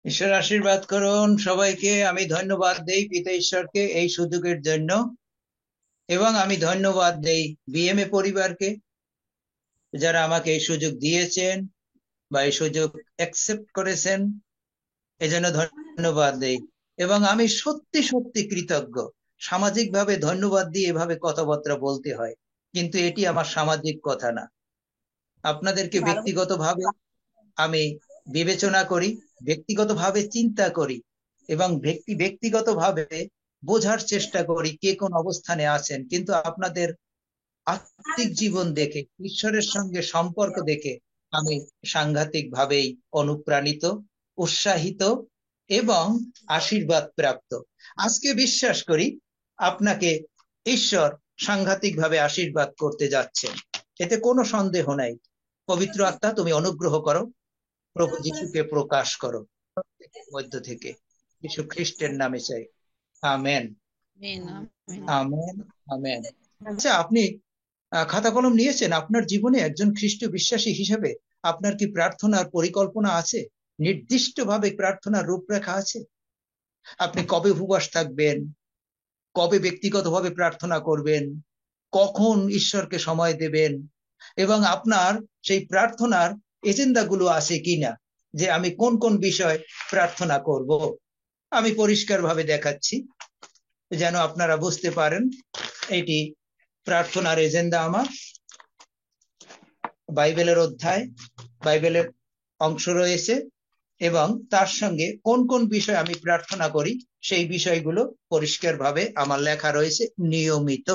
ঈশ্বর আশীর্বাদ করুন সবাইকে। আমি ধন্যবাদ দেই পিতা ঈশ্বরকে এই সুযোগের জন্য, এবং আমি ধন্যবাদ দেই বিএমএ পরিবারকে, যারা আমাকে এই সুযোগ দিয়েছেন বা এই সুযোগ অ্যাকসেপ্ট করেছেন, এজন্য ধন্যবাদ দেই। এবং আমি সত্যি সত্যি কৃতজ্ঞ। সামাজিকভাবে ধন্যবাদ দিয়ে এভাবে কথাবার্তা বলতে হয়, কিন্তু এটি আমার সামাজিক কথা না। আপনাদেরকে ভালো। ব্যক্তিগতভাবে আমি বিবেচনা করি, ব্যক্তিগতভাবে চিন্তা করি, এবং ব্যক্তিগতভাবে বোঝার চেষ্টা করি কে কোন অবস্থানে আছেন। কিন্তু আপনাদের আত্মিক জীবন দেখে, ঈশ্বরের সঙ্গে সম্পর্ক দেখে আমি সাংঘাতিক ভাবেই অনুপ্রাণিত, উৎসাহিত এবং আশীর্বাদ প্রাপ্ত। আজকে বিশ্বাস করি আপনাকে ঈশ্বর সাংঘাতিক ভাবে আশীর্বাদ করতে যাচ্ছেন, এতে কোনো সন্দেহ নাই। পবিত্র আত্মা, তুমি অনুগ্রহ করো, প্রভু যিশুকে প্রকাশ করো প্রত্যেকের মধ্য থেকে। যিশু খ্রিস্টের নামে চাই, আমেন, আমিন, আমিন। Amen, amen. আচ্ছা, আপনি খাতা কলম নিয়েছেন? আপনার জীবনে একজন খ্রিস্ট বিশ্বাসী হিসেবে আপনার কি প্রার্থনার পরিকল্পনা আছে? নির্দিষ্টভাবে প্রার্থনার রূপরেখা আছে? আপনি কবে উপবাস থাকবেন, কবে ব্যক্তিগতভাবে প্রার্থনা করবেন, কখন ঈশ্বরকে সময় দেবেন, এবং আপনার সেই প্রার্থনার এজেন্ডাগুলো আছে কিনা, যে আমি কোন কোন বিষয় প্রার্থনা করব। আমি পরিষ্কারভাবে দেখাচ্ছি যেন আপনারা বুঝতে পারেন। এটি প্রার্থনার এজেন্ডা আমার। বাইবেলের অধ্যায়, বাইবেলের অংশ রয়েছে, এবং তার সঙ্গে কোন কোন বিষয় আমি প্রার্থনা করি সেই বিষয়গুলো পরিষ্কারভাবে আমার লেখা রয়েছে নিয়মিত।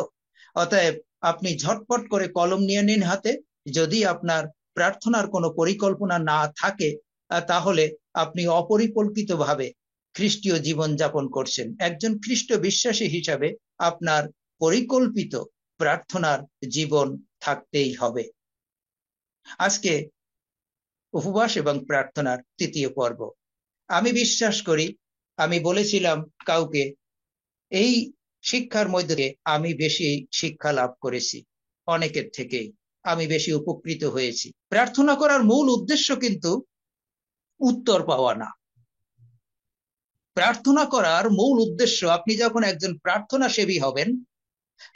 অতএব আপনি ঝটপট করে কলম নিয়ে নিন হাতে। যদি আপনার প্রার্থনার কোনো পরিকল্পনা না থাকে, তাহলে আপনি অপরিকল্পিতভাবে খ্রিস্টীয় জীবন যাপন করছেন। একজন খ্রিস্ট বিশ্বাসী হিসাবে আপনার পরিকল্পিত প্রার্থনার জীবন থাকতেই হবে। আজকে উপবাস এবং প্রার্থনার তৃতীয় পর্ব। আমি বিশ্বাস করি, আমি বলেছিলাম কাউকে, এই শিক্ষার মধ্যে দিয়ে আমি বেশি শিক্ষা লাভ করেছি, অনেকের থেকেই আমি বেশি উপকৃত হয়েছি। প্রার্থনা করার মূল উদ্দেশ্য কিন্তু উত্তর পাওয়া না। প্রার্থনা করার মূল উদ্দেশ্য, আপনি যখন একজন প্রার্থনা সেবী হবেন,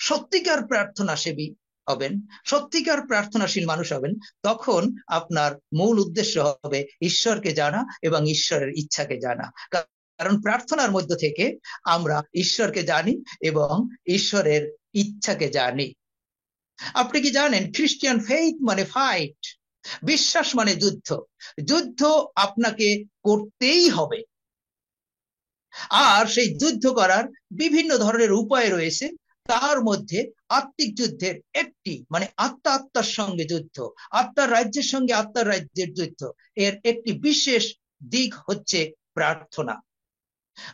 সত্যিকার প্রার্থনা সেবী হবেন, সত্যিকার প্রার্থনাশীল মানুষ হবেন, তখন আপনার মূল উদ্দেশ্য হবে ঈশ্বরকে জানা এবং ঈশ্বরের ইচ্ছাকে জানা। কারণ প্রার্থনার মধ্য থেকে আমরা ঈশ্বরকে জানি এবং ঈশ্বরের ইচ্ছাকে জানি। আপনি কি জানেন, খ্রিস্টিয়ান ফেইথ মানে ফাইট, বিশ্বাস মানে যুদ্ধ। যুদ্ধ আপনাকে করতেই হবে, আর সেই যুদ্ধ করার বিভিন্ন ধরনের উপায় রয়েছে। তার মধ্যে আত্মিক যুদ্ধের একটি, মানে আত্মা আত্মার সঙ্গে যুদ্ধ, আত্মার রাজ্যের সঙ্গে আত্মার রাজ্যের যুদ্ধ, এর একটি বিশেষ দিক হচ্ছে প্রার্থনা।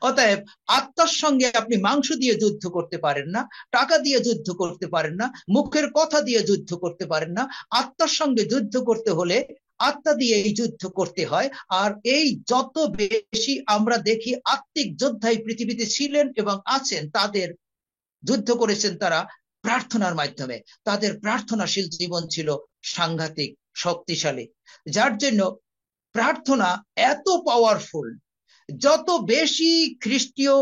অতএব আত্মার সঙ্গে আপনি মাংস দিয়ে যুদ্ধ করতে পারেন না, টাকা দিয়ে যুদ্ধ করতে পারেন না, মুখের কথা দিয়ে যুদ্ধ করতে পারেন না। আত্মার সঙ্গে যুদ্ধ করতে হলে আত্মা দিয়ে এই যুদ্ধ করতে হয়। আর এই যত বেশি আমরা দেখি আত্মিক যোদ্ধাই পৃথিবীতে ছিলেন এবং আছেন, তাদের যুদ্ধ করেছেন তারা প্রার্থনার মাধ্যমে। তাদের প্রার্থনাশীল জীবন ছিল সাংঘাতিক শক্তিশালী, যার জন্য প্রার্থনা এত পাওয়ারফুল। যত বেশি খ্রিস্টীয়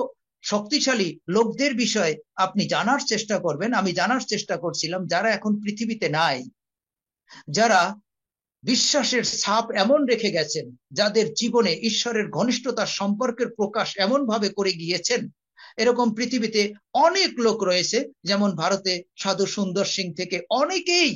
শক্তিশালী লোকদের বিষয়ে আপনি জানার চেষ্টা করবেন, আমি জানার চেষ্টা করছিলাম, যারা এখন পৃথিবীতে নাই, যারা বিশ্বাসের ছাপ এমন রেখে গেছেন, যাদের জীবনে ঈশ্বরের ঘনিষ্ঠতার সম্পর্কের প্রকাশ এমন ভাবে করে গিয়েছেন, এরকম পৃথিবীতে অনেক লোক রয়েছে। যেমন ভারতে সাধু সুন্দর সিং থেকে অনেকেই।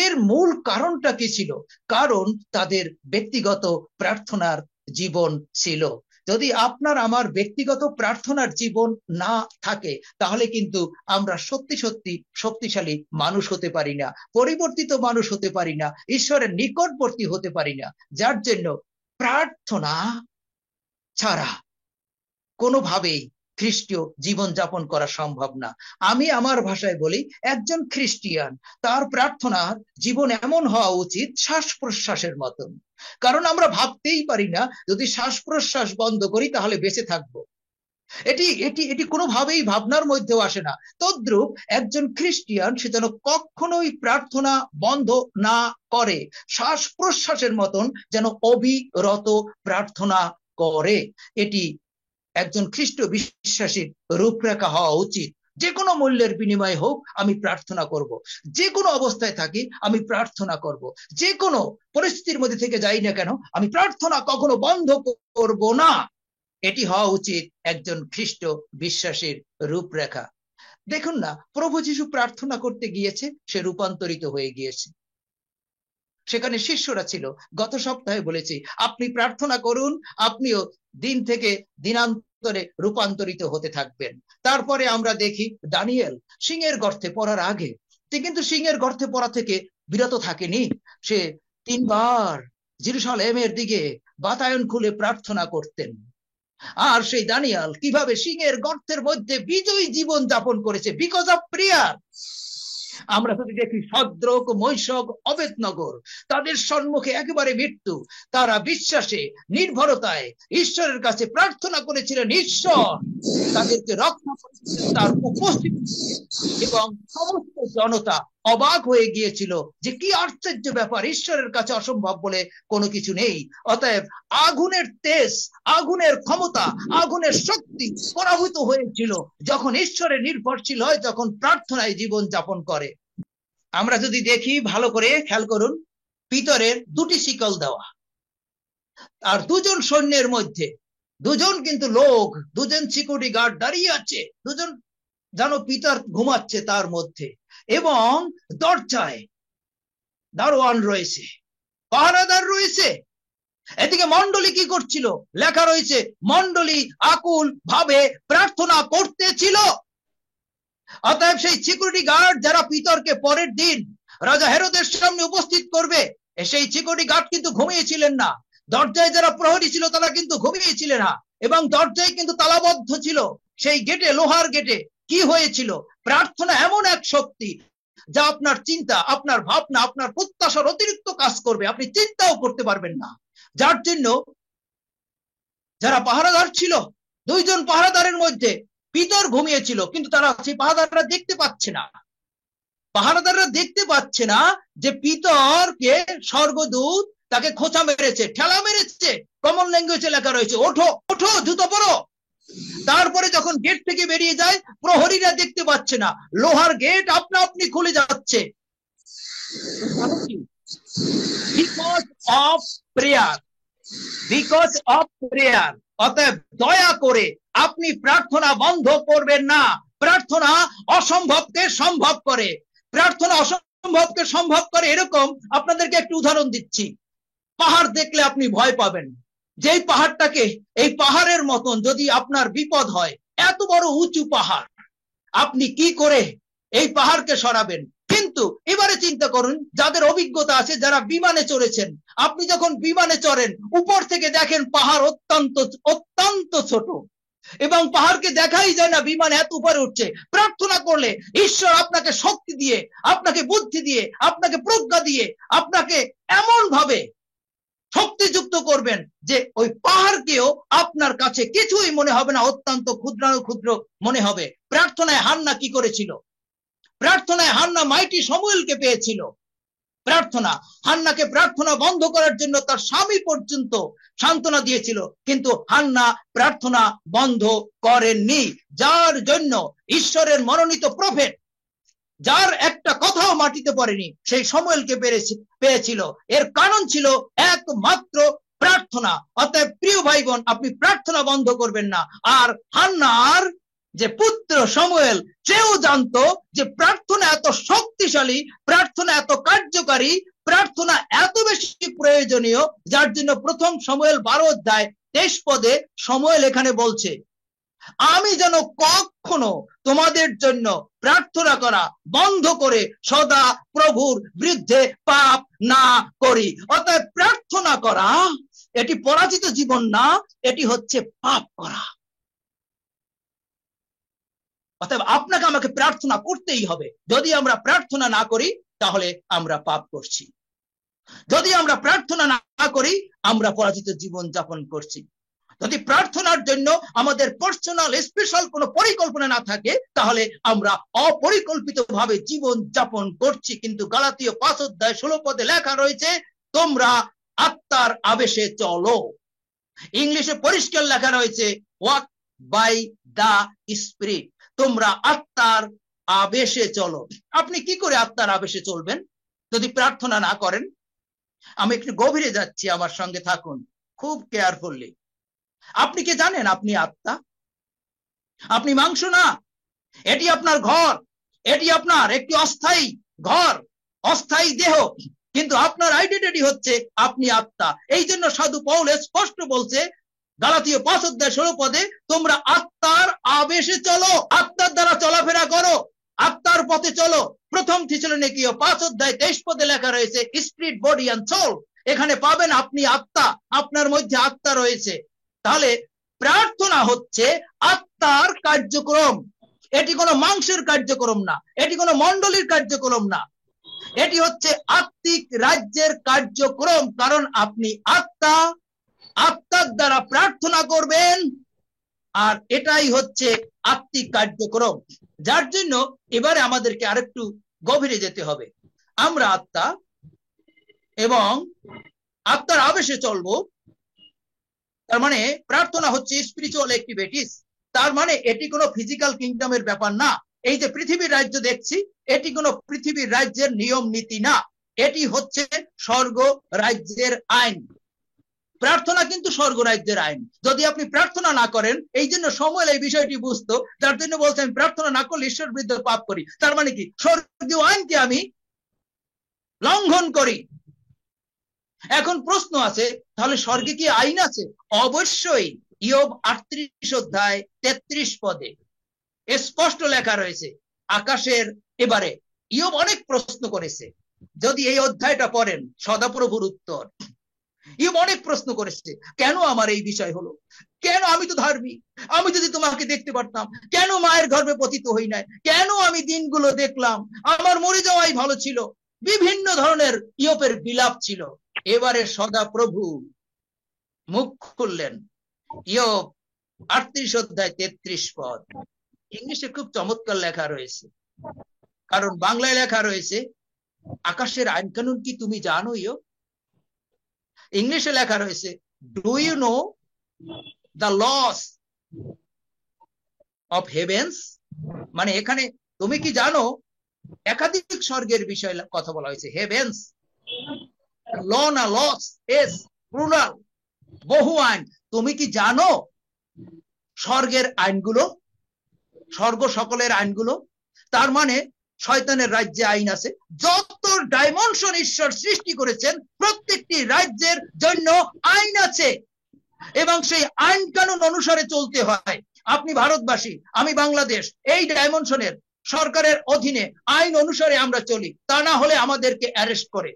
এর মূল কারণটা কি ছিল? কারণ তাদের ব্যক্তিগত প্রার্থনার জীবন ছিল। যদি আপনার আমার ব্যক্তিগত প্রার্থনার জীবন না থাকে, তাহলে কিন্তু আমরা সত্যি সত্যি শক্তিশালী মানুষ হতে পারি না, পরিবর্তিত মানুষ হতে পারি না, ঈশ্বরের নিকটবর্তী হতে পারি না। যার জন্য প্রার্থনা ছাড়া কোনোভাবেই খ্রিস্টীয় জীবন যাপন করা সম্ভব না। আমি আমার ভাষায় বলি, একজন খ্রিস্টিয়ান, তার প্রার্থনার জীবন এমন হওয়া উচিত শ্বাস প্রশ্বাসের মতন। কারণ আমরা ভাবতেই পারি না, যদি শ্বাস প্রশ্বাস বন্ধ করি তাহলে বেঁচে থাকবো। এটি এটি এটি কোনোভাবেই ভাবনার মধ্যেও আসে না। তদ্রূপ একজন খ্রিস্টিয়ান, সে যেন কখনোই প্রার্থনা বন্ধ না করে, শ্বাস প্রশ্বাসের মতন যেন অবিরত প্রার্থনা করে। এটি একজন খ্রিস্ট বিশ্বাসীর রূপরেখা হওয়া উচিত। যে কোনো মূল্যের বিনিময়ে হোক আমি প্রার্থনা করব, যে কোনো অবস্থায় থাকি আমি প্রার্থনা করব, যে কোনো পরিস্থিতির মধ্যে থেকে যাই না কেন আমি প্রার্থনা কখনো বন্ধ করব না। এটি হওয়া উচিত একজন খ্রিস্ট বিশ্বাসীর রূপরেখা। দেখুন না, প্রভু যীশু প্রার্থনা করতে গিয়েছে, সে রূপান্তরিত হয়ে গিয়েছে। সেখানে শিষ্যরা ছিল। গত সপ্তাহে বলেছি আপনি প্রার্থনা করুন, আপনিও দিন থেকে দিনান্তরে রূপান্তরিত হতে থাকবেন। তারপরে আমরা দেখি দানিয়েল সিংহের গর্তে পড়ার আগে কিন্তু সিংহের গর্তে পড়া থেকে বিরত থাকেনি। সে 3 বার জেরুজালেমের দিকে বাতায়ন খুলে প্রার্থনা করতেন। আর সেই দানিয়েল কিভাবে সিংহের গর্তের মধ্যে বিজয়ী জীবন যাপন করেছে, বিকজ অফ প্রেয়ার। আমরা যদি দেখি সদ্রক, মৈশক, অবেদনগর, তাদের সম্মুখে একেবারে মৃত্যু, তারা বিশ্বাসে নির্ভরতায় ঈশ্বরের কাছে প্রার্থনা করেছিলেন, ঈশ্বর তাদেরকে রক্ষা করেছিলেন তার উপস্থিতি, এবং সমস্ত জনতা অবাক হয়ে গিয়েছিল যে কি আশ্চর্য ব্যাপার, ঈশ্বরের কাছে অসম্ভব বলে কোনো কিছু নেই। অতএব আগুনের তেজ, আগুনের ক্ষমতা, আগুনের শক্তি পরাভূত হয়েছিল যখন ঈশ্বরে নির্ভরশীল হয়, যখন প্রার্থনায় জীবন যাপন করে। আমরা যদি দেখি ভালো করে খেয়াল করুন, পিতরের 2টি শিকল দেওয়া, আর 2জন সৈন্যের মধ্যে 2জন কিন্তু লোক, 2জন সিকিউরিটি গার্ড দাঁড়িয়ে আছে, 2জন যেন পিতর ঘুমাচ্ছে তার মধ্যে, এবং দরজায় দারোয়ান রয়েছে, পাহারাদার রয়েছে। এদিকে মণ্ডলী কি করছিল? লেখা রয়েছে মণ্ডলী আকুল ভাবে প্রার্থনা করতেছিল। অতএব সেই সিকিউরিটি গার্ড যারা পিতরকে পরের দিন রাজা হেরোদের সামনে উপস্থিত করবে, সেই সিকিউরিটি গার্ড কিন্তু ঘুমিয়েছিলেন না। দরজায় যারা প্রহরী ছিল তারা কিন্তু ঘুমিয়েছিলেন না, এবং দরজায় কিন্তু তালাবদ্ধ ছিল। সেই গেটে, লোহার গেটে কি হয়েছিল? প্রার্থনা এমন এক শক্তি যা আপনার চিন্তা, আপনার ভাবনা, আপনার প্রত্যাশার অতিরিক্ত কাজ করবে, আপনি চিন্তাও করতে পারবেন না। যার জন্য যারা পাহারাদার ছিল, 2জন পাহারাদারের মধ্যে পিতর ঘুমিয়েছিল, কিন্তু তারা সেই পাহারাদাররা দেখতে পাচ্ছে না। পাহারাদাররা দেখতে পাচ্ছে না যে পিতরকে স্বর্গদূত তাকে খোঁচা মেরেছে, ঠেলা মেরেছে। কমন ল্যাঙ্গুয়েজে লেখা রয়েছে ওঠো ওঠো, জুতো পরো। তারপরে যখন গেট থেকে বেরিয়ে যায়, প্রহরীরা দেখতে পাচ্ছে না, লোহার গেট আপনা আপনি খুলে যাচ্ছে। Because of prayer, because of prayer. অতএব দয়া করে আপনি প্রার্থনা বন্ধ করবেন না। প্রার্থনা অসম্ভবকে সম্ভব করে, প্রার্থনা অসম্ভবকে সম্ভব করে। এরকম আপনাদেরকে একটু উদাহরণ দিচ্ছি। পাহাড় দেখলে আপনি ভয় পাবেন, যেই পাহাড়টাকে, এই পাহাড়ের মতন যদি আপনার বিপদ হয়, এত বড় উঁচু পাহাড়, আপনি কি করে এই পাহাড়কে সরাবেন? কিন্তু এবারে চিন্তা করুন, যাদের অভিজ্ঞতা আছে, যারা বিমানে চড়েছেন, আপনি যখন বিমানে চড়েন, উপর থেকে দেখেন পাহাড় অত্যন্ত অত্যন্ত ছোট, এবং পাহাড়কে দেখাই যায় না, বিমান এত উপরে উঠছে। প্রার্থনা করলে ঈশ্বর আপনাকে শক্তি দিয়ে, আপনাকে বুদ্ধি দিয়ে, আপনাকে প্রজ্ঞা দিয়ে, আপনাকে এমন ভাবে শক্তিযুক্ত করবেন যে ওই পাহাড়কেও আপনার কাছে কিছুই মনে হবে না, অত্যন্ত ক্ষুদ্র মনে হবে। প্রার্থনায় হান্না কি করেছিল? প্রার্থনায় হান্না মাইটি শমূয়েলকে পেয়েছিল। প্রার্থনা, হান্নাকে প্রার্থনা বন্ধ করার জন্য তার স্বামী পর্যন্ত সান্ত্বনা দিয়েছিল, কিন্তু হান্না প্রার্থনা বন্ধ করেননি। যার জন্য ঈশ্বরের মনোনীত প্রফেট, যার একটা কথাও মাটিতে পড়েনি, সেই শমূয়েলকে পেয়েছিল। এর কারণ ছিল একমাত্র প্রার্থনা। অতএব প্রিয় ভাই বোন, আপনি প্রার্থনা বন্ধ করবেন না। আর হান্নার যে পুত্র শমূয়েল, সেও জানতো যে প্রার্থনা এত শক্তিশালী, প্রার্থনা এত কার্যকারী, প্রার্থনা এত বেশি প্রয়োজনীয়, যার জন্য প্রথম শমূয়েল 12:23 শমূয়েল এখানে বলছে, আমি যেন কখনো তোমাদের জন্য প্রার্থনা করা বন্ধ করে সদা প্রভুর বিরুদ্ধে পাপ না করি। অতএব প্রার্থনা করা এটি পরাজিত জীবন না, এটি হচ্ছে পাপ করা। অতএব আপনাকে আমাকে প্রার্থনা করতেই হবে। যদি আমরা প্রার্থনা না করি তাহলে আমরা পাপ করছি। যদি আমরা প্রার্থনা না করি আমরা পরাজিত জীবন যাপন করছি। যদি প্রার্থনার জন্য আমাদের পার্সোনাল স্পেশাল কোনো পরিকল্পনা না থাকে তাহলে আমরা অপরিকল্পিতভাবে জীবন যাপন করছি। কিন্তু গালাতীয় 5:16 লেখা রয়েছে, তোমরা আত্মার আবেশে চলো। ইংলিশে পরিষ্কার লেখা রয়েছে ওয়াক বাই দা স্পিরিট, তোমরা আত্মার আবেশে চলো। আপনি কি করে আত্মার আবেশে চলবেন যদি প্রার্থনা না করেন? আমি একটু গভীরে যাচ্ছি, আমার সঙ্গে থাকুন খুব কেয়ারফুলি। আপনি কি জানেন আপনি আত্মা? আপনি মাংস না, এটি আপনার ঘর, এটি আপনার একটি অস্থায়ী ঘর, অস্থায়ী দেহ, কিন্তু আপনার আইডেন্টিটি হচ্ছে আপনি আত্মা। এই জন্য সাধু পৌল স্পষ্ট বলছে গালাতীয় 5:16 তোমরা আত্মার আবেশে চলো, আত্মার দ্বারা চলাফেরা করো, আত্মার পথে চলো। প্রথম থিসসলুনিকীয় 5:23 লেখা রয়েছে স্পিরিট, বডি এন্ড সোল। এখানে পাবেন আপনি আত্মা, আপনার মধ্যে আত্মা রয়েছে। তাহলে প্রার্থনা হচ্ছে আত্মার কার্যক্রম, এটি কোনো মাংসের কার্যক্রম না, এটি কোনো মণ্ডলীর কার্যক্রম না, এটি হচ্ছে আত্মিক রাজ্যের কার্যক্রম। কারণ আপনি আত্মা, আত্মার দ্বারা প্রার্থনা করবেন, আর এটাই হচ্ছে আত্মিক কার্যক্রম। যার জন্য এবারে আমাদেরকে আরেকটু গভীরে যেতে হবে। আমরা আত্মা এবং আত্মার আবেশে চলবো, তার মানে প্রার্থনা হচ্ছে স্পিরিচুয়াল অ্যাক্টিভিটিস। তার মানে এটি কোনো ফিজিক্যাল কিংডমের ব্যাপার না। এই যে পৃথিবীর রাজ্য দেখছি, এটি কোনো পৃথিবীর রাজ্যের নিয়ম নীতি না, এটি হচ্ছে স্বর্গ রাজ্যের আইন। প্রার্থনা কিন্তু স্বর্গ রাজ্যের আইন। যদি আপনি প্রার্থনা না করেন, এই জন্য সময় এই বিষয়টি বুঝতো, যার জন্য বলছে আমি প্রার্থনা না করলে ঈশ্বর বিরুদ্ধে পাপ করি। তার মানে কি স্বর্গীয় আইনকে আমি লঙ্ঘন করি। এখন প্রশ্ন আছে, তাহলে স্বর্গে কি আইন আছে? অবশ্যই। ইয়োব 38:33 স্পষ্ট লেখা রয়েছে আকাশের। এবারে ইয়োব অনেক প্রশ্ন করেছে, যদি এই অধ্যায়টা পড়েন সদাপ্রভুর উত্তর। ইয়োব অনেক প্রশ্ন করেছে, কেন আমার এই বিষয় হলো, কেন আমি তো ধার্মিক, আমি যদি তোমাকে দেখতে পারতাম, কেন মায়ের গর্ভে পতিত হই নাই, কেন আমি দিনগুলো দেখলাম, আমার মরে যাওয়াই ভালো ছিল। বিভিন্ন ধরনের ইয়োবের বিলাপ ছিল। এবারে সদাপ্রভু মুখ খুললেন। ইয়োব 38:33 ইংলিশে খুব চমৎকার লেখা রয়েছে, কারণ বাংলায় লেখা রয়েছে আকাশের আইন কানুন কি তুমি জানো ইয়োব? ইংলিশে লেখা রয়েছে do you know the laws of heavens. মানে এখানে তুমি কি জানো, একাধিক স্বর্গের বিষয়ে কথা বলা হয়েছে। হেভেন্স, ল না লস, এস প্লুরাল, বহু আইন। তুমি কি জানো স্বর্গের আইনগুলো, স্বর্গ সকলের আইনগুলো? তার মানে শয়তানের রাজ্যে আইন আছে। যত ডাইমেনশন ঈশ্বর সৃষ্টি করেছেন, প্রত্যেকটি রাজ্যের জন্য আইন আছে, এবং সেই আইন কানুন অনুসারে চলতে হয়। আপনি ভারতবাসী, আমি বাংলাদেশ, এই ডাইমেনশনের সরকারের অধীনে আইন অনুসারে আমরা চলি, তা না হলে আমাদেরকে অ্যারেস্ট করে,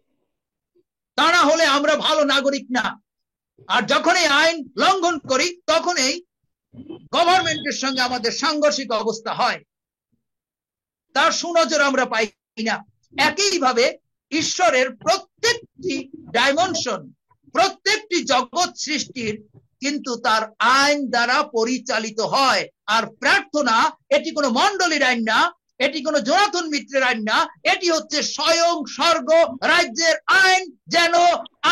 তা না হলে আমরা ভালো নাগরিক না। আর যখন এই আইন লঙ্ঘন করি, তখন এই গভর্নমেন্টের সঙ্গে আমাদের সাংঘর্ষিক অবস্থা হয়, তার সুনজর আমরা পাই না। একইভাবে ঈশ্বরের প্রত্যেকটি ডাইমেনশন, প্রত্যেকটি জগৎ সৃষ্টির কিন্তু তার আইন দ্বারা পরিচালিত হয়। আর প্রার্থনা এটি কোনো মণ্ডলীর আইন না, এটি কোনো জোনাথন মিত্রের আইন না, এটি হচ্ছে স্বয়ং স্বর্গ রাজ্যের আইন, যেন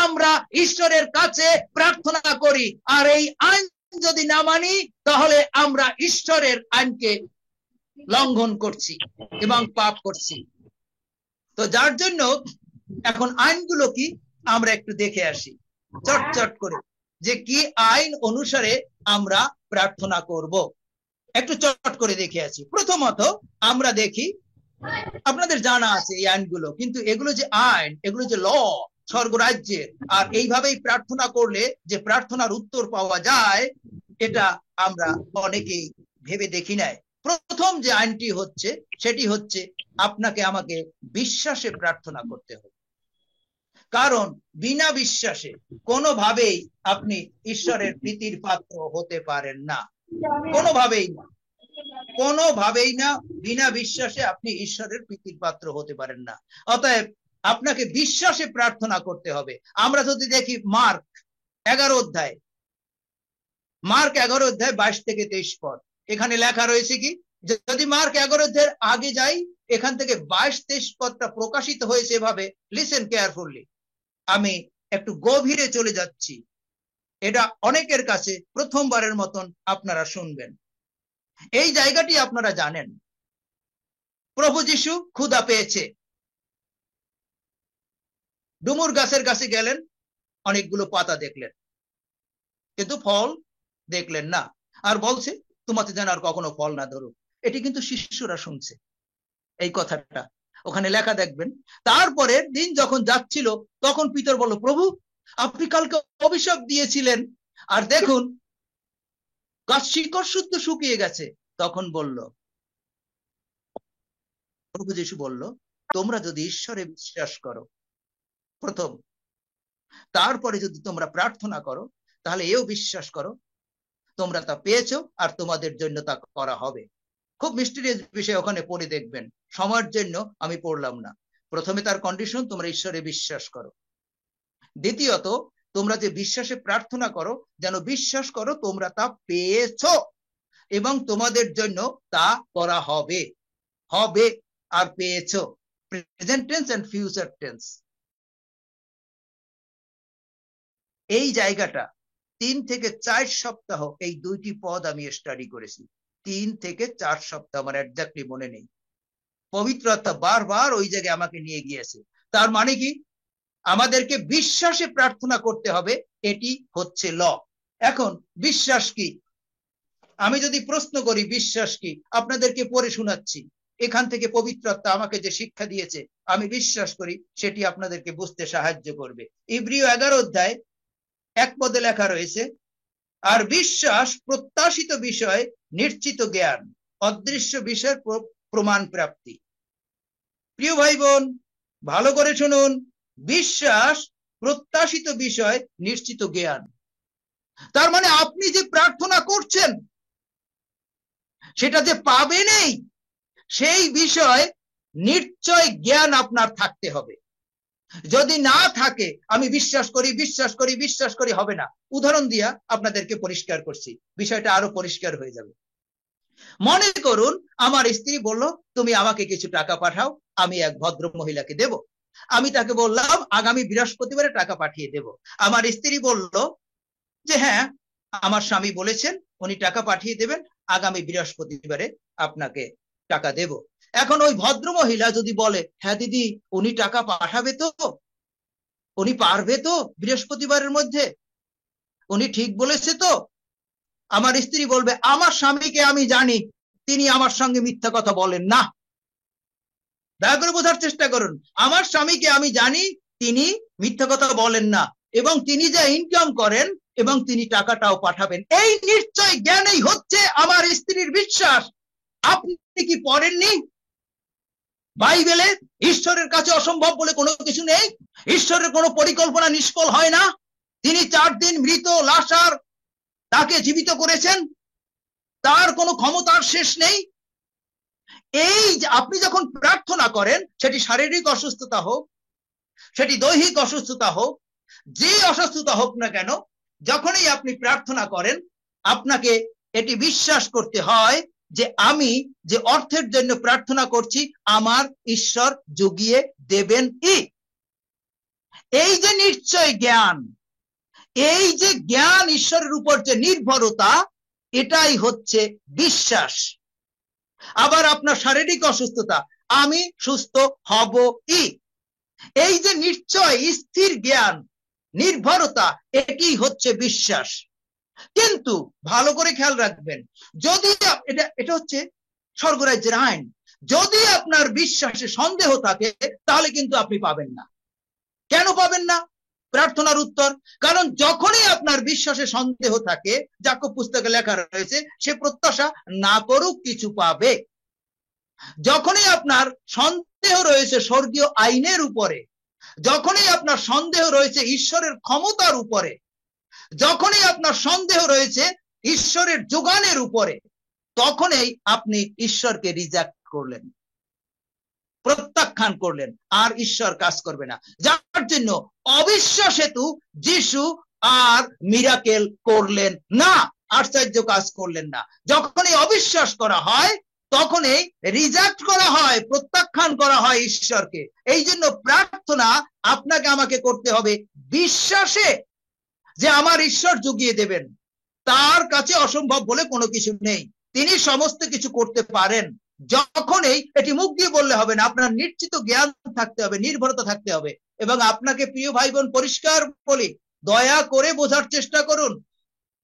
আমরা ঈশ্বরের কাছে প্রার্থনা করি। আর এই আইন যদি না মানি, তাহলে আমরা ঈশ্বরের আইনকে লঙ্ঘন করছি এবং পাপ করছি। তো যার জন্য এখন আইনগুলো কি আমরা একটু দেখে আসি চটচট করে, যে কি আইন অনুসারে আমরা প্রার্থনা করব। একটু চট করে দেখে আসি। প্রথমত আমরা দেখি, আপনাদের জানা আছে এই আইনগুলো, কিন্তু এগুলো যে আইন, এগুলো যে ল স্বর্গরাজ্যের, আর এইভাবেই প্রার্থনা করলে যে প্রার্থনার উত্তর পাওয়া যায়, এটা আমরা অনেকেই ভেবে দেখি নাই। প্রথম যে আইনটি হচ্ছে, সেটি হচ্ছে আপনাকে আমাকে বিশ্বাসে প্রার্থনা করতে হবে। কারণ বিনা বিশ্বাসে কোনোভাবেই আপনি ঈশ্বরের প্রীতির পাত্র হতে পারেন না, কোনোভাবেই না, কোনোভাবেই না। বিনা বিশ্বাসে আপনি ঈশ্বরের প্রীতির পাত্র হতে পারেন না। অতএব আপনাকে বিশ্বাসে প্রার্থনা করতে হবে। আমরা যদি দেখি মার্ক 11 22-23 এখানে লেখা রয়েছে কি, যদি মার্ক 11 আগে যাই, এখান থেকে 22-23 প্রকাশিত হয়েছে এভাবে। লিসেন কেয়ারফুলি, আমি একটু গভীরে চলে যাচ্ছি। এটা অনেকের কাছে প্রথমবারের মতন আপনারা শুনবেন। এই জায়গাটি আপনারা জানেন, প্রভু যীশু ক্ষুধা পেয়েছে, ডুমুর গাছের কাছে গেলেন, অনেকগুলো পাতা দেখলেন, কিন্তু ফল দেখলেন না, আর বলছে তোমাতে যেন আর কখনো ফল না ধরো। এটি কিন্তু শিষ্যরা শুনছে এই কথাটা, ওখানে লেখা দেখবেন। তারপরে দিন যখন যাচ্ছিল তখন পিতর বলল, প্রভু আপনি কালকে অভিশাপ দিয়েছিলেন, আর দেখুন গাছ শিকড় শুদ্ধ শুকিয়ে গেছে। তখন বলল, প্রভু যীশু বলল, তোমরা যদি ঈশ্বরে বিশ্বাস করো প্রথম, তারপরে যদি তোমরা প্রার্থনা করো, তাহলে এও বিশ্বাস করো তোমরা তা পেয়েছো আর তোমাদের জন্য তা করা হবে। খুব মিস্টিরিয়াস বিষয় ওখানে পড়ে দেখবেন, সময়ের জন্য আমি পড়লাম না। প্রথমে তার কন্ডিশন, তোমরা ঈশ্বরে বিশ্বাস করো। দ্বিতীয়ত, তোমরা যে বিশ্বাসে প্রার্থনা করো, যেন বিশ্বাস করো তোমরা তা পেয়েছো এবং তোমাদের জন্য তা করা হবে। হবে আর পেয়েছো, present tense and future tense. এই জায়গাটা 3 থেকে 4 সপ্তাহ এই দুইটি পদ আমি স্টাডি করেছি। 3 থেকে 4 সপ্তাহ, আমার একজাক্টলি মনে নেই। পবিত্র আত্মা বারবার ওই জায়গায় আমাকে নিয়ে গিয়েছে। তার মানে কি, আমাদেরকে বিশ্বাসে প্রার্থনা করতে হবে, এটি হচ্ছে ল। এখন বিশ্বাস কি, আমি যদি প্রশ্ন করি বিশ্বাস কি, আপনাদেরকে পড়ে শোনাচ্ছি। এখান থেকে পবিত্র আত্মা আমাকে যে শিক্ষা দিয়েছে আমি বিশ্বাস করি সেটি আপনাদেরকে বুঝতে সাহায্য করবে। ইব্রিয় 11 অধ্যায় 1 পদে লেখা রয়েছে, আর বিশ্বাস প্রত্যাশিত বিষয় নিশ্চিত জ্ঞান, অদৃশ্য বিষয়ের প্রমাণ প্রাপ্তি। প্রিয় ভাই বোন, ভালো করে শুনুন, বিশ্বাস প্রত্যাশিত বিষয় নিশ্চিত জ্ঞান। তার মানে আপনি যে প্রার্থনা করছেন সেটা যে পাবেনই, সেই বিষয় নিশ্চয় জ্ঞান আপনার থাকতে হবে। যদি না থাকে আমি বিশ্বাস করি বিশ্বাস করি বিশ্বাস করি, হবে না। উদাহরণ দিয়া আপনাদেরকে পরিষ্কার করছি, বিষয়টা আরো পরিষ্কার হয়ে যাবে। মনে করুন আমার স্ত্রী বলল, তুমি আমাকে কিছু টাকা পাঠাও, আমি এক ভদ্র মহিলাকে দেব। আমি তাকে বললাম আগামী বৃহস্পতিবারে টাকা পাঠিয়ে দেব। আমার স্ত্রী বলল যে হ্যাঁ, আমার স্বামী বলেছেন উনি টাকা পাঠিয়ে দেবেন, আগামী বৃহস্পতিবারে আপনাকে টাকা দেব। এখন ওই ভদ্র মহিলা যদি বলে, হ্যাঁ দিদি উনি টাকা পাঠাবে তো, উনি পারবে তো বৃহস্পতিবারের মধ্যে, উনি ঠিক বলেছে তো, আমার স্ত্রী বলবে, আমার স্বামীকে আমি জানি, তিনি আমার সঙ্গে মিথ্যা কথা বলেন না। দয়া করে বোঝার চেষ্টা করুন, আমার স্বামীকে আমি জানি তিনি মিথ্যা কথা বলেন না, এবং তিনি যা ইনকাম করেন এবং তিনি টাকাটাও পাঠাবেন। এই নিশ্চয় জ্ঞানই হচ্ছে আমার স্ত্রীর বিশ্বাস। আপনি কি পড়েননি বাইবেলে, ঈশ্বরের কাছে অসম্ভব বলে কোনো কিছু নেই, ঈশ্বরের কোনো পরিকল্পনা নিষ্ফল হয় না। তিনি 4 দিন মৃত লাশার তাকে জীবিত করেছেন, তার কোনো ক্ষমতার শেষ নেই। এই যে আপনি যখন প্রার্থনা করেন, সেটি শারীরিক অসুস্থতা হোক, সেটি দৈহিক অসুস্থতা হোক, যে অসুস্থতা হোক না কেন, যখনই আপনি প্রার্থনা করেন আপনাকে এটি বিশ্বাস করতে হয় যে আমি যে অর্থের জন্য প্রার্থনা করছি আমার ঈশ্বর জুগিয়ে দেবেন। এই যে নিশ্চয় জ্ঞান, এই যে জ্ঞান, ঈশ্বরের উপর যে নির্ভরতা, এটাই হচ্ছে বিশ্বাস। আবার আপনার শারীরিক অসুস্থতা, আমি সুস্থ হব, এই যে নিশ্চয় স্থির জ্ঞান, নির্ভরতা, এটি হচ্ছে বিশ্বাস। কিন্তু ভালো করে খেয়াল রাখবেন, যদি এটা হচ্ছে স্বর্গরাজ্যের আইন, যদি আপনার বিশ্বাসে সন্দেহ থাকে তাহলে কিন্তু আপনি পাবেন না। কেন পাবেন না প্রার্থনার উত্তর? কারণ যখনই আপনার বিশ্বাসে সন্দেহ থাকে, যাকব পুস্তকে লেখা রয়েছে, সে প্রত্যাশা না করুক কিছু পাবে। যখনই আপনার সন্দেহ রয়েছে স্বর্গীয় আইনের উপরে, যখনই আপনার সন্দেহ রয়েছে ঈশ্বরের ক্ষমতার উপরে, যখনই আপনার সন্দেহ রয়েছে ঈশ্বরের যোগানের উপরে, তখনই আপনি ঈশ্বরকে রিজেক্ট করলেন, প্রত্যাখ্যান করলেন, আর ঈশ্বর কাজ করবে না। যার জন্য অবিশ্বাস হেতু যিশু আর মিরাকেল করলেন না, আশ্চর্য কাজ করলেন না। যখনই অবিশ্বাস করা হয় তখনই রিজেক্ট করা হয়, প্রত্যাখ্যান করা হয় ঈশ্বরকে। এই জন্য প্রার্থনা আপনাকে আমাকে করতে হবে বিশ্বাসে। যে আমার ঈশ্বর জুগিয়ে দেবেন, তার কাছে অসম্ভব বলে কোনো কিছু নেই, তিনি সমস্ত কিছু করতে পারেন। যখনই এটি মুখ দিয়ে বললে হবে না, আপনার নিশ্চিত জ্ঞান থাকতে হবে, নির্ভরতা থাকতে হবে। এবং আপনাকে প্রিয় ভাই বোন পরিষ্কার বলি, দয়া করে বোঝার চেষ্টা করুন,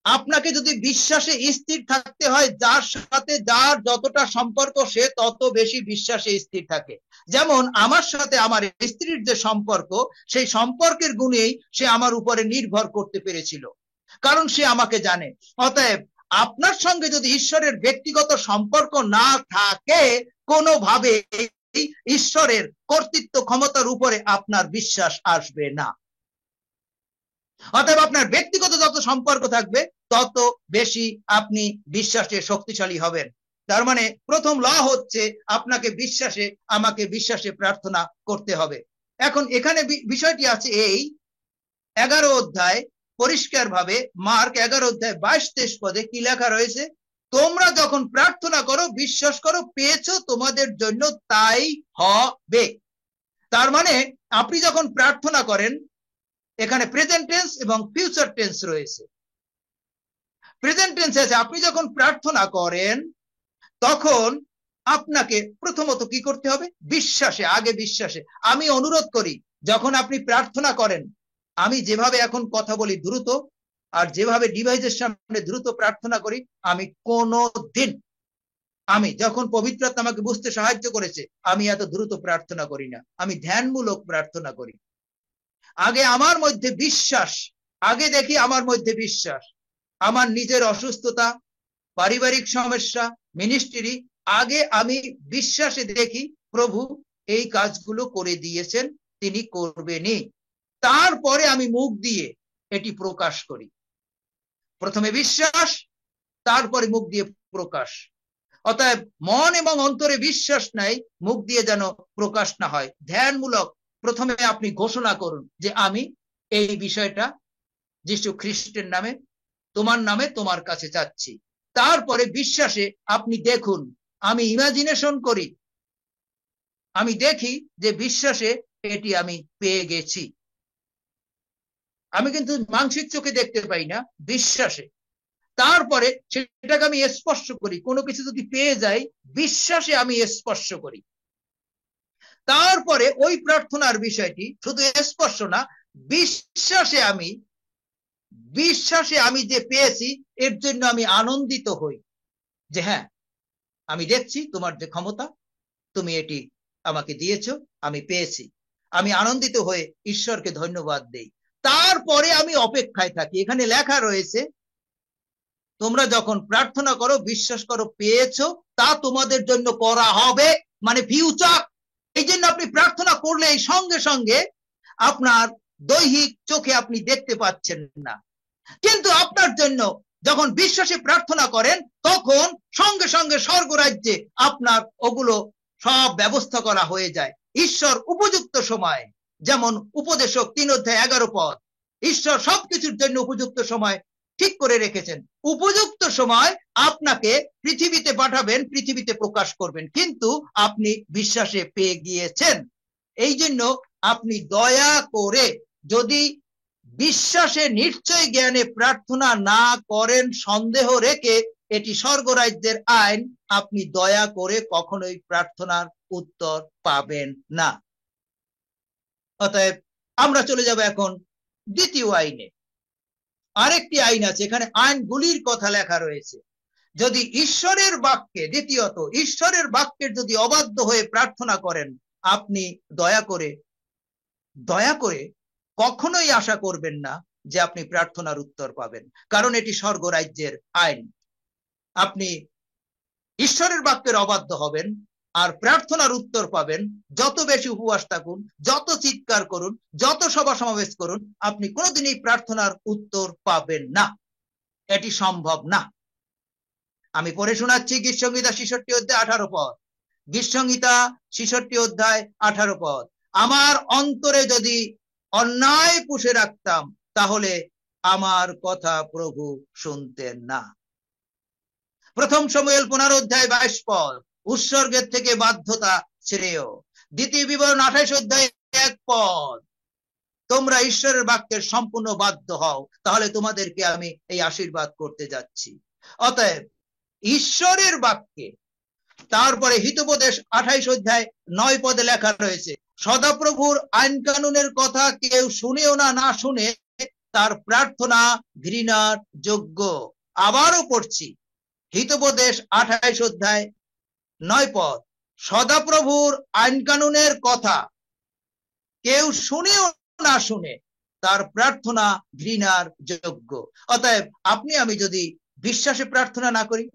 আপনাকে যদি বিশ্বাসে স্থির থাকতে হয়, যার সাথে যার যতটা সম্পর্ক সে তত বেশি বিশ্বাসে স্থির থাকে। যেমন আমার সাথে আমার স্ত্রীর যে সম্পর্ক, সেই সম্পর্কের গুণেই সে আমার উপরে নির্ভর করতে পেরেছিল, কারণ সে আমাকে জানে। অতএব আপনার সঙ্গে যদি ঈশ্বরের ব্যক্তিগত সম্পর্ক না থাকে, কোনোভাবে ঈশ্বরের কর্তৃত্ব ক্ষমতার উপরে আপনার বিশ্বাস আসবে না। অতএব আপনার ব্যক্তিগত যত সম্পর্ক থাকবে, তত বেশি আপনি বিশ্বাসে শক্তিশালী হবেন। তার মানে প্রথম ল হচ্ছে আপনাকে বিশ্বাসে, আমাকে বিশ্বাসে প্রার্থনা করতে হবে। এখন এখানে বিষয়টি আছে এই 11 অধ্যায়, পরিষ্কার ভাবে মার্ক 11 অধ্যায় 22-23 পদে কি লেখা রয়েছে? তোমরা যখন প্রার্থনা করো, বিশ্বাস করো পেয়েছো, তোমাদের জন্য তাই হবে। তার মানে আপনি যখন প্রার্থনা করেন, এখানে প্রেজেন্ট টেন্স এবং ফিউচার টেন্স রয়েছে। প্রেজেন্ট টেন্স আছে, আপনি যখন প্রার্থনা করেন তখন আপনাকে প্রথমত কি করতে হবে? বিশ্বাসে, আগে বিশ্বাসে। আমি অনুরোধ করি, যখন আপনি প্রার্থনা করেন, আমি যেভাবে এখন কথা বলি দ্রুত, আর যেভাবে ডিভাইসের সামনে দ্রুত প্রার্থনা করি, আমি কোনোদিন, আমি যখন পবিত্র আত্মা আমাকে বুঝতে সাহায্য করেছে, আমি এত দ্রুত প্রার্থনা করি না, আমি ধ্যানমূলক প্রার্থনা করি। আগে আমার মধ্যে বিশ্বাস, আগে দেখি আমার মধ্যে বিশ্বাস, আমার নিজের অসুস্থতা, পারিবারিক সমস্যা, মিনিস্ট্রি, আগে আমি বিশ্বাসে দেখি প্রভু এই কাজগুলো করে দিয়েছেন, তিনি করবেনই। তারপরে আমি মুখ দিয়ে এটি প্রকাশ করি। প্রথমে বিশ্বাস, তারপরে মুখ দিয়ে প্রকাশ। অতএব মন এবং অন্তরে বিশ্বাস নাই, মুখ দিয়ে যেন প্রকাশ না হয়। ধ্যানমূলক প্রথমে আপনি ঘোষণা করুন যে আমি এই বিষয়টা যীশু খ্রিস্টের নামে, তোমার নামে তোমার কাছে চাচ্ছি। তারপরে বিশ্বাসে আপনি দেখুন, আমি ইমাজিনেশন করি, আমি দেখি যে বিশ্বাসে এটি আমি পেয়ে গেছি। আমি কিন্তু মানসিক চোখে দেখতে পাই না, বিশ্বাসে। তারপরে সেটাকে আমি স্পর্শ করি, কোনো কিছু যদি পেয়ে যাই, বিশ্বাসে আমি স্পর্শ করি। তারপরে ওই প্রার্থনার বিষয়টি শুধু স্পর্শ না, বিশ্বাসে আমি যে পেয়েছি এর জন্য আমি আনন্দিত হই, যে হ্যাঁ আমি দেখছি তোমার যে ক্ষমতা, তুমি এটি আমাকে দিয়েছো, আমি পেয়েছি। আমি আনন্দিত হয়ে ঈশ্বরকে ধন্যবাদ দেই। তারপরে আমি অপেক্ষায় থাকি। এখানে লেখা রয়েছে, তোমরা যখন প্রার্থনা করো, বিশ্বাস করো পেয়েছো, তা তোমাদের জন্য করা হবে, মানে ফিউচার। এই জন্য আপনি প্রার্থনা করলে এই সঙ্গে সঙ্গে আপনার দৈহিক চোখে আপনি দেখতে পাচ্ছেন না, কিন্তু আপনার জন্য যখন বিশ্বাসে প্রার্থনা করেন, তখন সঙ্গে সঙ্গে স্বর্গরাজ্যে আপনার ওগুলো সব ব্যবস্থা করা হয়ে যায়। ঈশ্বর উপযুক্ত সময়, যেমন উপদেশক 3 অধ্যায় 11 পদ, ঈশ্বর সবকিছুর জন্য উপযুক্ত সময় ঠিক করে রেখেছেন। উপযুক্ত সময় আপনাকে পৃথিবীতে পাঠাবেন, পৃথিবীতে প্রকাশ করবেন, কিন্তু আপনি বিশ্বাসে পেয়ে গিয়েছেন। এই জন্য আপনি দয়া করে, যদি বিশ্বাসে নিশ্চয় জ্ঞানে প্রার্থনা না করেন, সন্দেহ রেখে, এটি স্বর্গরাজ্যের আইন, আপনি দয়া করে কখনোই প্রার্থনার উত্তর পাবেন না। অতএব আমরা চলে যাব এখন দ্বিতীয় আইনে। আরেকটি আইন আছে, এখানে আইনগুলির কথা লেখা রয়েছে। যদি ঈশ্বরের বাক্যে, দ্বিতীয়ত ঈশ্বরের বাক্যের যদি অবাধ্য হয়ে প্রার্থনা করেন, আপনি দয়া করে কখনোই আশা করবেন না যে আপনি প্রার্থনার উত্তর পাবেন, কারণ এটি স্বর্গরাজ্যের আইন। আপনি ঈশ্বরের বাক্যের অবাধ্য হবেন আর প্রার্থনার উত্তর পাবেন। যত বেশি উপবাস থাকুন, যত চিৎকার করুন, যত সভা সমাবেশ করুন, আপনি কোনোদিনই প্রার্থনার উত্তর পাবেন না, এটি সম্ভব না। আমি পড়ে শোনাচ্ছি গীতসংহিতা 66 অধ্যায় 18 পদ। গীতসংহিতা 66 অধ্যায় 18 পদ। আমার অন্তরে যদি অন্যায় পুষে রাখতাম, তাহলে আমার কথা প্রভু শুনতেন না। প্রথম শমূয়েল 15 অধ্যায় 22 পদ, উৎসর্গের থেকে বাধ্যতা শ্রেয়। দ্বিতীয় বিবরণ 28 অধ্যায় 1 পদ, তোমরা ঈশ্বরের বাক্যের সম্পূর্ণ বাধ্য হও, তাহলে তোমাদেরকে আমি এই আশীর্বাদ করতে যাচ্ছি। অতএব ঈশ্বরের বাক্যে, তারপরে হিতোপদেশ 28 অধ্যায় 9 পদে লেখা রয়েছে, সদাপ্রভুর আইন কানুনের কথা কেউ শুনেও না শুনে তার প্রার্থনা ঘৃণার যোগ্য। আবারও পড়ছি, হিতোপদেশ 28 অধ্যায় 9 পদ, সদাপ্রভুর আইন কানুনের কথা কেউ শুনেও না শুনে তার প্রার্থনা ঘৃণার যোগ্য। অতএব আপনি আমি যদি বিশ্বাসে প্রার্থনা না করি,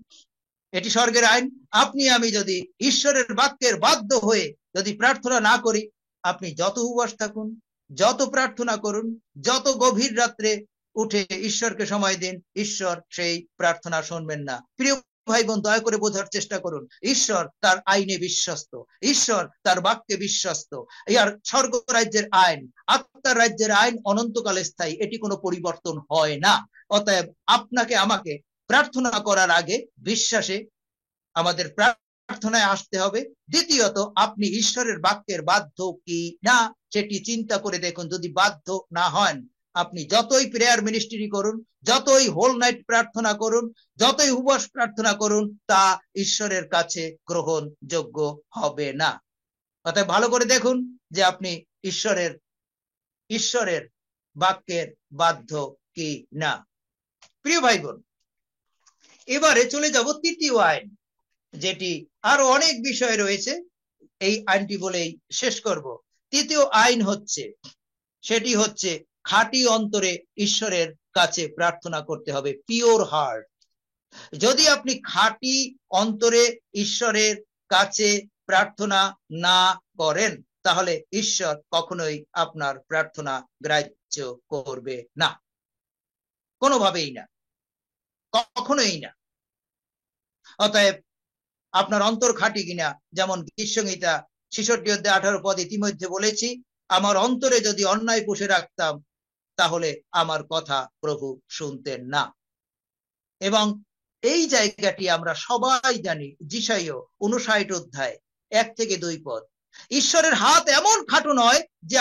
এটি স্বর্গের আইন। আপনি আমি যদি ঈশ্বরের বাক্যের বাধ্য হয়ে যদি প্রার্থনা না করি, আপনি যত উপবাস থাকুন, যত প্রার্থনা করুন, যত গভীর রাত্রে উঠে ঈশ্বরকে সময় দিন, ঈশ্বর সেই প্রার্থনা শুনবেন না। প্রিয় ভাই বোন, দয়া করে বোঝার চেষ্টা করুন, ঈশ্বর তার আইনে বিশ্বস্ত, ঈশ্বর তার বাক্যে বিশ্বস্ত। আর স্বর্গ রাজ্যের আইন, আত্মার রাজ্যের আইন অনন্তকালে স্থায়ী, এটি কোনো পরিবর্তন হয় না। অতএব আপনাকে আমাকে প্রার্থনা করার আগে বিশ্বাসে আমাদের প্রার্থনায় আসতে হবে। দ্বিতীয়ত, আপনি ঈশ্বরের বাক্যের বাধ্য কি না সেটি চিন্তা করে দেখুন। যদি বাধ্য না হন, আপনি যতই প্রেয়ার মিনিস্ট্রি করুন, যতই হোল নাইট প্রার্থনা করুন, যতই উপবাস প্রার্থনা করুন, তা ঈশ্বরের কাছে গ্রহণযোগ্য হবে না। অতএব ভালো করে দেখুন যে আপনি ঈশ্বরের বাক্যের বাধ্য কি না। প্রিয় ভাই বোন, এবারে চলে যাব তৃতীয় আইন, যেটি আরো অনেক বিষয় রয়েছে, এই আইনটি বলেই শেষ করব। তৃতীয় আইন হচ্ছে, সেটি হচ্ছে খাঁটি অন্তরে ঈশ্বরের কাছে প্রার্থনা করতে হবে, পিওর হার্ট। যদি আপনি খাঁটি অন্তরে ঈশ্বরের কাছে প্রার্থনা না করেন, তাহলে ঈশ্বর কখনোই আপনার প্রার্থনা গ্রাহ্য করবে না, কোনোভাবেই না, কখনোই না। অতএব আপনার অন্তর খাঁটি কিনা, যেমন গীতসংহিতা 66 অধ্যায় 18 পদ ইতিমধ্যে বলেছি, আমার অন্তরে যদি অন্যায় পুষে রাখতাম, তাহলে আমার কথা প্রভু শুনতেন না। এবং এই জায়গাটি আমরা সবাই জানি, যিশাইয়া 59 অধ্যায় 1 থেকে 2 পদ, ঈশ্বরের হাত এমন খাটো নয় যে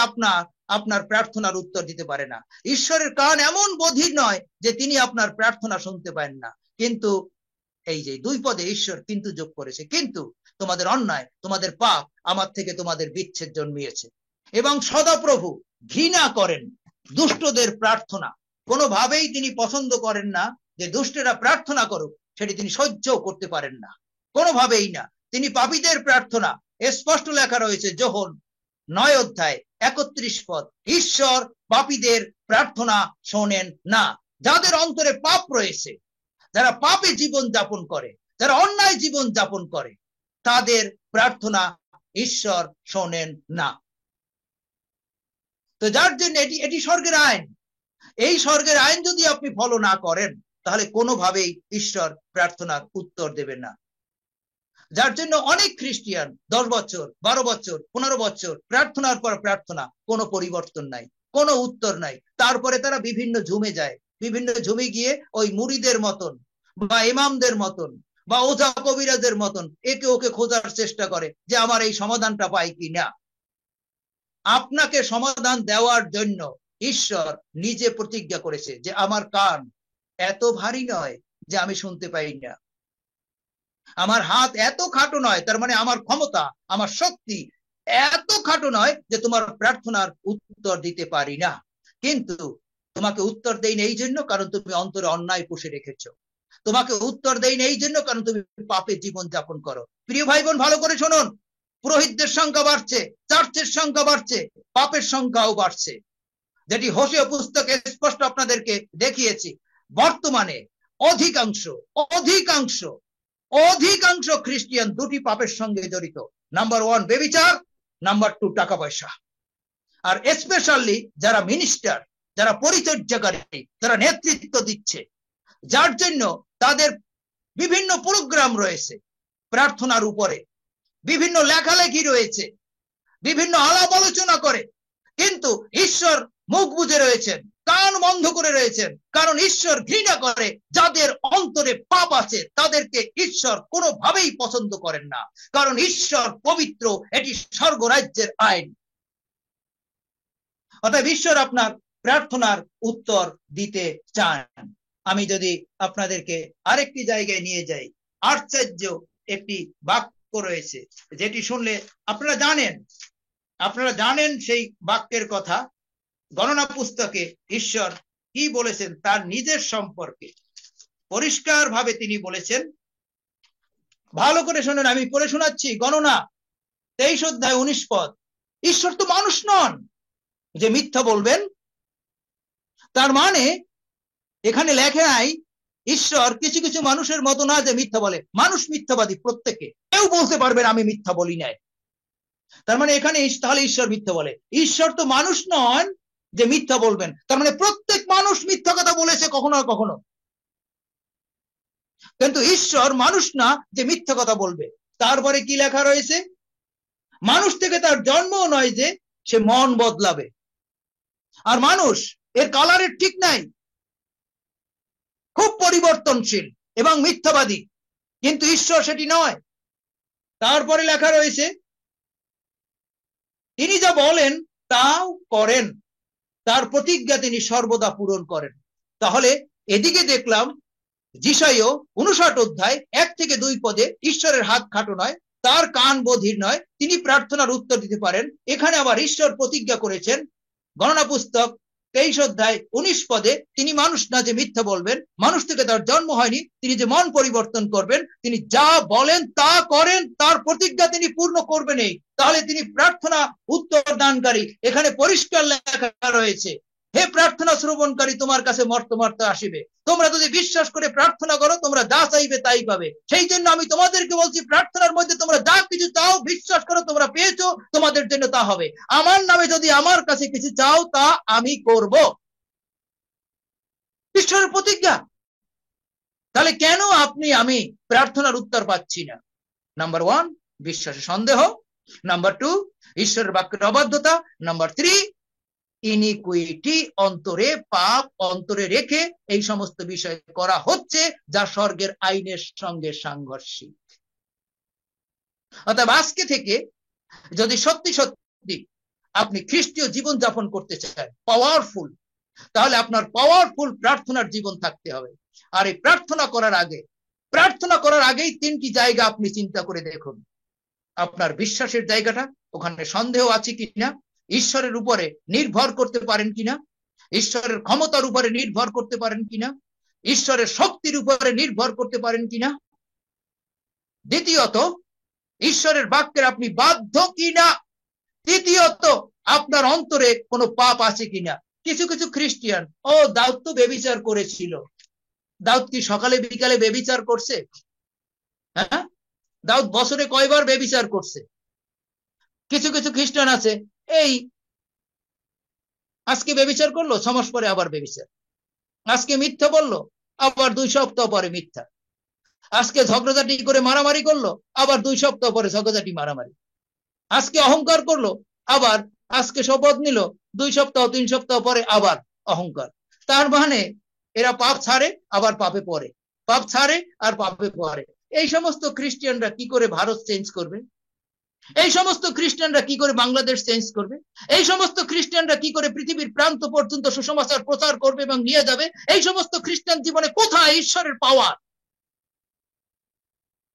আপনার প্রার্থনার উত্তর দিতে পারে না। ঈশ্বরের কান এমন বধির নয় যে তিনি আপনার প্রার্থনা শুনতে পান না। কিন্তু এই যে 2 পদে ঈশ্বর কিন্তু যোগ করেছে, কিন্তু তোমাদের অন্যায়, তোমাদের পাপ আমার থেকে তোমাদের বিচ্ছেদ জন্মিয়েছে। এবং সদাপ্রভু ঘৃণা করেন দুষ্টদের প্রার্থনা, কোনোভাবেই তিনি পছন্দ করেন না যে দুষ্টেরা প্রার্থনা করুক, সেটি তিনি সহ্য করতে পারেন না, কোনোভাবেই না। তিনি পাপীদের প্রার্থনা, স্পষ্ট লেখা রয়েছে যোহন 9 অধ্যায় 31 পদ, ঈশ্বর পাপীদের প্রার্থনা শোনেন না। যাদের অন্তরে পাপ রয়েছে, যারা পাপে জীবন যাপন করে, যারা অন্যায় জীবন যাপন করে, তাদের প্রার্থনা ঈশ্বর শোনেন না। তো যার জন্য এটি স্বর্গের আইন। এই স্বর্গের আইন যদি আপনি ফলো না করেন, তাহলে কোনোভাবেই ঈশ্বর প্রার্থনার উত্তর দেবেন না। যার জন্য অনেক খ্রিস্টিয়ান 10 বছর, 12 বছর, 15 বছর প্রার্থনার পর প্রার্থনা, কোনো পরিবর্তন নাই, কোনো উত্তর নাই। তারপরে তারা বিভিন্ন ঝুমে যায়, বিভিন্ন ঝুমে গিয়ে ওই মুরিদের মতন বা ইমামদের মতন বা ওঝা কবিরাজের মতন একে ওকে খোঁজার চেষ্টা করে যে আমার এই সমাধানটা পাই কি না। আপনাকে সমাধান দেওয়ার জন্য ঈশ্বর নিজে প্রতিজ্ঞা করেছে যে আমার কান এত ভারী নয় যে আমি শুনতে পাই না, আমার হাত এত খাটো নয়, তার মানে আমার ক্ষমতা, আমার শক্তি এত খাটো নয় যে তোমার প্রার্থনার উত্তর দিতে পারি না। কিন্তু তোমাকে উত্তর দেই না এই জন্য কারণ তুমি অন্তরে অন্যায় পুষে রেখেছো, তোমাকে উত্তর দেই না এই জন্য কারণ তুমি পাপে জীবন যাপন করো। প্রিয় ভাই বোন, ভালো করে শুনুন, পুরোহিতদের সংখ্যা বাড়ছে, চার্চের সংখ্যা বাড়ছে, পাপের সংখ্যাও বাড়ছে। যেটি হোসেয়া পুস্তকে স্পষ্ট আপনাদেরকে দেখিয়েছি, বর্তমানে অধিকাংশ খ্রিস্টিয়ান দুটি পাপের সঙ্গে জড়িত। নাম্বার 1 ব্যভিচার, নাম্বার 2 টাকা পয়সা। আর স্পেশালি যারা মিনিস্টার, যারা পরিচর্যাকারী, যারা নেতৃত্ব দিচ্ছে, যার জন্য তাদের বিভিন্ন প্রোগ্রাম রয়েছে প্রার্থনার উপরে, বিভিন্ন লেখালেখি রয়েছে, বিভিন্ন আলাপ আলোচনা করে, কিন্তু ঈশ্বর মুখ বুজে রয়েছেন, কান বন্ধ করে রয়েছেন, কারণ ঈশ্বর ঘৃণা করে যাদের অন্তরে পাপ আছে, তাদেরকে ঈশ্বর কোনোভাবেই পছন্দ করেন না, কারণ ঈশ্বর পবিত্র, এটি স্বর্গ রাজ্যের আইন। অতএব ঈশ্বর আপনার প্রার্থনার উত্তর দিতে চান। আমি যদি আপনাদেরকে আরেকটি জায়গায় নিয়ে যাই, আশ্চর্য একটি বাক্য রয়েছে যেটি শুনলে আপনারা জানেন সেই বাক্যের কথা। গণনা পুস্তকে ঈশ্বর কি বলেছেন তার নিজের সম্পর্কে পরিষ্কার ভাবে তিনি বলেছেন। ভালো করে শুনুন, আমি পড়ে শোনাচ্ছি। গণনা 23 অধ্যায় 19 পদ। ঈশ্বর তো মানুষ নন যে মিথ্যা বলবেন। তার মানে এখানে লেখা নাই ঈশ্বর কিছু কিছু মানুষের মতো না যে মিথ্যা বলে। মানুষ মিথ্যাবাদী প্রত্যেকে, কেউ বলতে পারবেন আমি মিথ্যা বলি নাই। তার মানে এখানে তাহলে ঈশ্বর মিথ্যা বলে। ঈশ্বর তো মানুষ নন যে মিথ্যা বলবেন। তার মানে প্রত্যেক মানুষ মিথ্যা কথা বলেছে কখনো না কখনো, কিন্তু ঈশ্বর মানুষ না যে মিথ্যা কথা বলবে। তারপরে কি লেখা রয়েছে? মানুষ থেকে তার জন্মও নয় যে সে মন বদলাবে। আর মানুষ এর কালারের ঠিক নাই, খুব পরিবর্তনশীল এবং মিথ্যাবাদী, কিন্তু ঈশ্বর সেটি নয়। তারপরে লেখা রয়েছে তিনি যা বলেন তাও করেন, তার প্রতিজ্ঞা তিনি সর্বদা পূরণ করেন। তাহলে এদিকে দেখলাম যিশাইয় 59 অধ্যায় 1 থেকে 2 পদে ঈশ্বরের হাত খাটো নয়, তার কান বধির নয়, তিনি প্রার্থনার উত্তর দিতে পারেন। এখানে আবার ঈশ্বর প্রতিজ্ঞা করেছেন গণনা পুস্তক 23 অধ্যায় 19 পদে তিনি মানুষ না যে মিথ্যা বলবেন, মানুষ থেকে তার জন্ম হয়নি, তিনি যে মন পরিবর্তন করবেন, তিনি যা বলেন তা করেন, তার প্রতিজ্ঞা তিনি পূর্ণ করবেনই। তাহলে তিনি প্রার্থনা উত্তর দানকারী। এখানে পরিষ্কার লেখা রয়েছে, হে প্রার্থনা শ্রবণকারী, তোমার কাছে মর্ত আসিবে। তোমরা যদি বিশ্বাস করে প্রার্থনা করো, তোমরা যা চাইবে তাই পাবে। সেই জন্য আমি তোমাদেরকে বলছি, প্রার্থনার মধ্যে তোমরা যা কিছু চাও, বিশ্বাস করো তোমরা পেয়েছো, তোমাদের জন্য তা হবে। আমার নামে যদি আমার কাছে কিছু চাও, তা আমি করব। ঈশ্বরের প্রতিজ্ঞা। তাহলে কেন আমি প্রার্থনার উত্তর পাচ্ছি না? নাম্বার 1, বিশ্বাসে সন্দেহ। নাম্বার 2, ঈশ্বরের বাক্যের অবাধ্যতা। নাম্বার 3, ইনিকুইটি, অন্তরে পাপ অন্তরে রেখে এই সমস্ত বিষয় করা হচ্ছে যা স্বর্গের আইনের সঙ্গে সাংঘর্ষিক। অর্থাৎ আজকে থেকে যদি সত্যি সত্যি আপনি খ্রিস্টীয় জীবন যাপন করতে চান, পাওয়ারফুল, তাহলে আপনার পাওয়ারফুল প্রার্থনার জীবন থাকতে হবে। আর এই প্রার্থনা করার আগেই 3টি জায়গা আপনি চিন্তা করে দেখুন। আপনার বিশ্বাসের জায়গাটা, ওখানে সন্দেহ আছে কিনা, ঈশ্বরের উপরে নির্ভর করতে পারেন কিনা, ঈশ্বরের ক্ষমতার উপরে নির্ভর করতে পারেন কিনা, ঈশ্বরের শক্তির উপরে নির্ভর করতে পারেন কিনা। দ্বিতীয়ত, ঈশ্বরের বাক্যের আপনি বাধ্য কিনা। তৃতীয়ত, আপনার অন্তরে কোনো পাপ আছে কিনা। কিছু কিছু খ্রিস্টিয়ান, দাউদ তো ব্যভিচার করেছিল। দাউদ কি সকালে বিকালে ব্যভিচার করছে? হ্যাঁ, দাউদ বছরে কয়বার ব্যভিচার করছে? কিছু কিছু খ্রিস্টান আছে, এই আজকে ব্যভিচার করলো, 6 মাস পরে আবার ব্যভিচার। আজকে মিথ্যা বললো, আবার 2 সপ্তাহ পরে মিথ্যা। আজকে ঝগড়াঝাটি করে মারামারি করলো, আবার 2 সপ্তাহ পরে ঝগড়াঝাটি মারামারি। আজকে অহংকার করলো, আবার আজকে শপথ নিল, 2 সপ্তাহ 3 সপ্তাহ পরে আবার অহংকার। তার মানে এরা পাপ ছাড়ে আবার পাপে পড়ে, পাপ ছাড়ে আর পাপে পড়ে। এই সমস্ত খ্রিস্টানরা কি করে ভারত চেঞ্জ করবে? এই সমস্ত খ্রিস্টানরা কি করে বাংলাদেশ চেঞ্জ করবে? এই সমস্ত খ্রিস্টানরা কি করে পৃথিবীর প্রান্ত পর্যন্ত সুসমাচার প্রচার করবে এবং নিয়ে যাবে? এই সমস্ত খ্রিস্টান জীবনে কোথায় ঈশ্বরের পাওয়ার?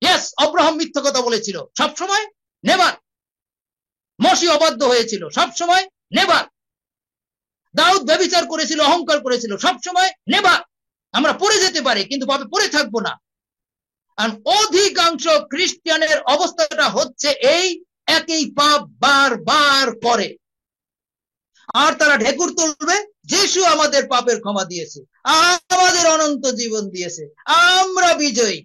ইয়েস, আব্রাহাম মিথ্যা কথা বলেছিল, সবসময় নেভার। মসি অবাধ্য হয়েছিল, সবসময় নেভার। দাউদ ব্যভিচার করেছিল, অহংকার করেছিল, সবসময় নেভার। আমরা পড়ে যেতে পারি, কিন্তু পাপে পড়ে থাকবো না। আর অধিকাংশ খ্রিস্টানের অবস্থাটা হচ্ছে এই, একই পাপ বারবার করে। আর তারা ঢেকুর তুলবে, যিশু আমাদের পাপের ক্ষমা দিয়েছে, আমাদের অনন্ত জীবন দিয়েছে, আমরা বিজয়ী।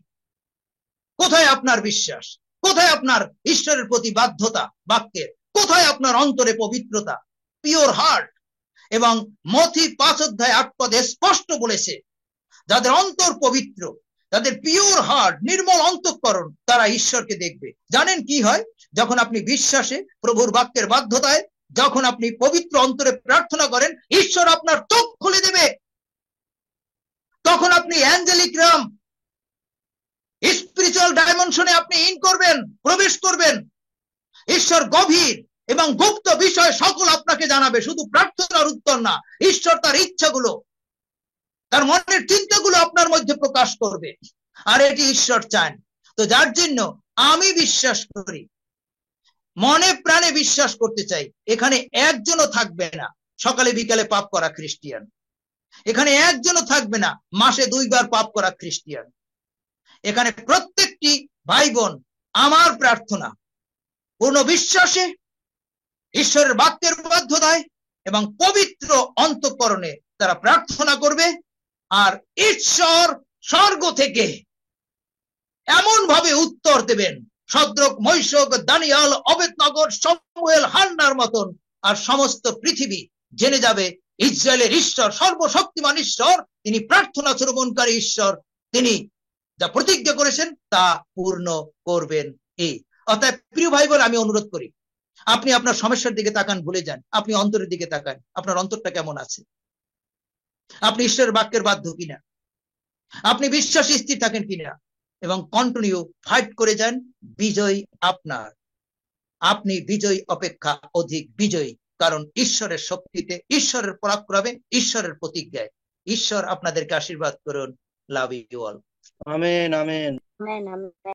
কোথায় আপনার বিশ্বাস? কোথায় আপনার ঈশ্বরের প্রতি বাধ্যতা বাক্যের? কোথায় আপনার অন্তরে পবিত্রতা, পিওর হার্ট? এবং মথি 5 অধ্যায় 8 পদে স্পষ্ট বলেছে, যাদের অন্তর পবিত্র, যাদের পিওর হার্ট, নির্মল অন্তঃকরণ, তারা ঈশ্বরকে দেখবে। জানেন কি হয়? যখন আপনি বিশ্বাসে, প্রভুর বাক্যের বাধ্যতায়, যখন আপনি পবিত্র অন্তরে প্রার্থনা করেন, ঈশ্বর আপনার চোখ খুলে দেবে। তখন আপনি অ্যাঞ্জেলিক রাম, স্পিরিচুয়াল ডাইমেনশনে আপনি প্রবেশ করবেন। ঈশ্বর গভীর, এবং গুপ্ত বিষয় সকল আপনাকে জানাবে, শুধু প্রার্থনার উত্তর না, ঈশ্বর তার ইচ্ছাগুলো, তার মনের চিন্তাগুলো আপনার মধ্যে প্রকাশ করবে, আর এটি ঈশ্বর চান। তো যার জন্য আমি বিশ্বাস করি, মনে প্রাণে বিশ্বাস করতে চাই, এখানে একজনও থাকবে না সকালে বিকালে পাপ করা খ্রিস্টিয়ান, এখানে একজনও থাকবে না মাসে 2 বার পাপ করা খ্রিস্টিয়ান। এখানে প্রত্যেকটি ভাই বোন আমার প্রার্থনা পূর্ণ বিশ্বাসে, ঈশ্বরের বাক্যের বাধ্যতায় এবং পবিত্র অন্তঃকরণে তারা প্রার্থনা করবে, আর ঈশ্বর স্বর্গ থেকে এমন ভাবে উত্তর দেবেন, শদ্রক, মৈশক, দানিয়াল, অবেদনগর, শমুয়েল, হান্নার মতন, আর সমস্ত পৃথিবী জেনে যাবে ইসরায়েলের ঈশ্বর সর্বশক্তিমান ঈশ্বর, তিনি প্রার্থনা শ্রবণকারী ঈশ্বর, তিনি যা প্রতিজ্ঞা করেছেন তা পূর্ণ করবেন। এই অতএব প্রিয় ভাই বোন, আমি অনুরোধ করি, আপনি আপনার সমস্যার দিকে তাকান, ভুলে যান, আপনি অন্তরের দিকে তাকান, আপনার অন্তরটা কেমন আছে, আপনি ঈশ্বরের বাক্যের বাধ্য কিনা, আপনি বিশ্বাসী স্থির থাকেন কিনা, এবং কন্টিনিউ ফাইট করে যান। বিজয় আপনার, আপনি বিজয় অপেক্ষা অধিক বিজয়ী, কারণ ঈশ্বরের শক্তিতে, ঈশ্বরের পরাক্রমে, ঈশ্বরের প্রতিজ্ঞায়। ঈশ্বর আপনাদেরকে আশীর্বাদ করুন। Love you all. Amen amen. Amen, amen.